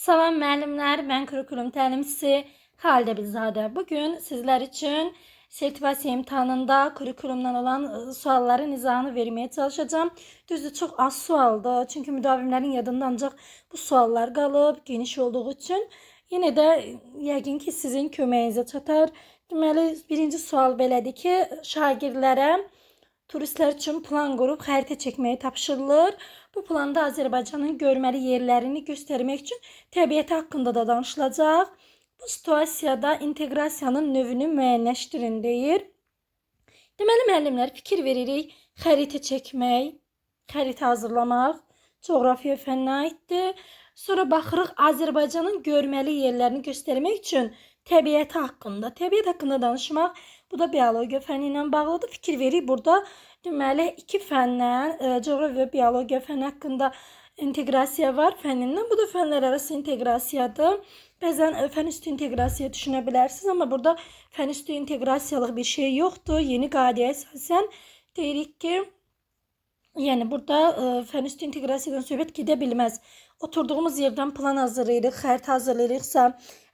Salam müəllimlər, mən kurikulum təlimçisi Xalidə Bilzadə. Bugün sizler için sertifikasiya imtahanında kurikulumdan olan sualların izahını vermeye çalışacağım. Düzdür, çox az sualdır. Çünkü müdavimlərin yadında ancaq bu suallar qalıb, geniş olduğu için. Yine də yəqin ki sizin köməyinizə çatar. Deməli, birinci sual belədir ki, şagirdlərə turistler için plan qurup xəritə çəkməyi tapşırılır. Bu planda Azərbaycanın görməli yerlərini göstermek için təbiəti hakkında da danışılacaq. Bu situasiyada inteqrasiyanın növünü müəyyənləşdirin deyir. Deməli müəllimlər fikir veririk. Xəritə çəkmək, xəritə hazırlamaq coğrafiya fənninə aiddir. Sonra baxırıq Azərbaycanın görməli yerlərini göstermek için təbiəti hakkında. Təbiət hakkında danışmaq, bu da biologiya fənni ilə bağlıdır. Fikir veririk burada. Deməli, iki fəndən, coğrafiya və biologiya fənni haqqında inteqrasiya var fənnindən. Bu da fənlər arası inteqrasiyadır. Bəzən fən üstü inteqrasiya düşünə bilərsiniz, amma burada fən üstü inteqrasiyalıq bir şey yoxdur. Yeni qaydaya əsasən deyirik ki, yəni burada fən üstü inteqrasiyadan söhbət gedə bilməz. Oturduğumuz yerdən plan hazırlayırıq, xəritə hazırlayırıqsa,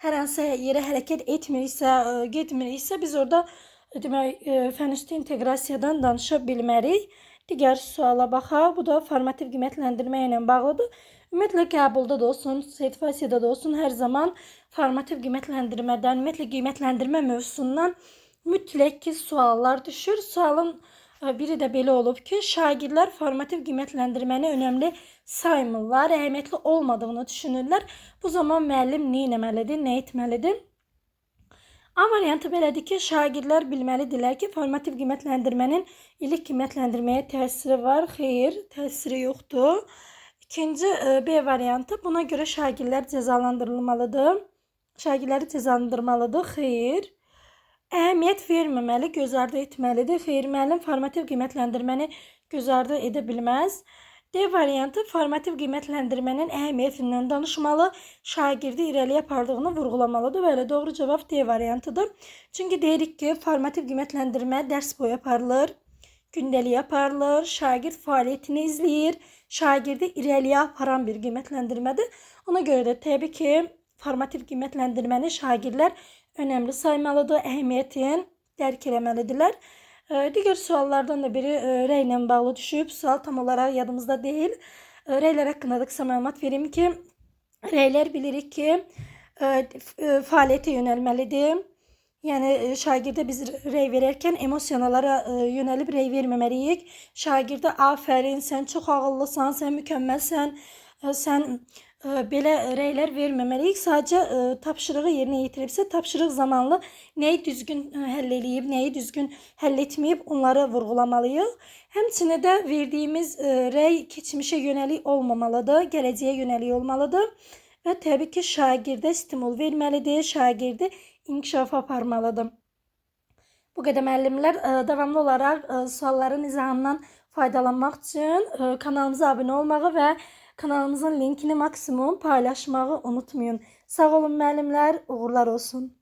hər hansı yerə hərəkət etmiriksə, getmiriksə, biz orada demək fən üstü inteqrasiyadan danışa bilmərik. Digər suala baxaq. Bu da formativ qiymətləndirmə ilə bağlıdır. Ümumiyyətlə qəbulda da olsun, sertifikasiyada da olsun, hər zaman formativ qiymətləndirmədən, ümumiyyətlə qiymətləndirmə mövzusundan mütləq ki suallar düşür. Sualın biri də belə olub ki, şagirdlər formativ qiymətləndirməni önəmli saymırlar, əhəmiyyətli olmadığını düşünürlər. Bu zaman müəllim nə etməlidir, nə etməlidir? A variantı belədir ki, şagirdlər bilməlidirlər ki, formativ qiymətləndirmənin illik qiymətləndirməyə təsiri var. Xeyr, təsiri yoxdur. İkinci B variantı, buna görə şagirdlər cəzalandırılmalıdır. Şagirdləri cəzalandırmalıdır. Xeyr. Əhəmiyyət verməməli, göz ardı etməlidir. Xeyr, müəllim formativ qiymətləndirməni göz ardı edə bilməz. D variantı, formativ qiymətləndirmənin əhəmiyyətindən danışmalı, şagirdi irəliyə apardığını vurğulamalıdır. Belə doğru cavab D variantıdır. Çünki deyirik ki, formativ qiymətləndirmə dərs boyu aparılır, gündəlik aparılır, şagird fəaliyyətini izləyir, şagirdi irəliyə aparan bir qiymətləndirmədir. Ona görə də təbii ki, formativ qiymətləndirməni şagirdlər önəmli saymalıdır, əhəmiyyətini dərk eləməlidirlər. Digər suallardan da biri rəy ilə bağlı düşüb. Sual tam olaraq yadımızda deyil. Rəylər haqqında da qısa məlumat verim ki, rəylər bilirik ki, fəaliyyətə yönəlməlidir. Yəni şagirdə biz rəy verərkən emosiyalara yönəlib rəy verməməliyik. Şagirdə afərin, sən çox ağıllısan, sən mükəmməlsən, sən belə rəylər verməməliyik. Sadəcə tapşırığı yerinə yetiribsə, tapşırıq zamanlı nəyi düzgün həll eləyib, nəyi düzgün həll etməyib, onları vurğulamalıyıq. Həmçinin də verdiyimiz rəy keçmişə yönəlik olmamalıdır, gələcəyə yönəlik olmalıdır və təbii ki, şagirdə stimul verməlidir, şagirdi inkişafa aparmalıdır. Bu qədər müəllimlər, davamlı olaraq sualların izahından faydalanmaq üçün kanalımıza abunə olmağı və kanalımızın linkini maksimum paylaşmağı unutmayın. Sağ olun müəllimlər, uğurlar olsun.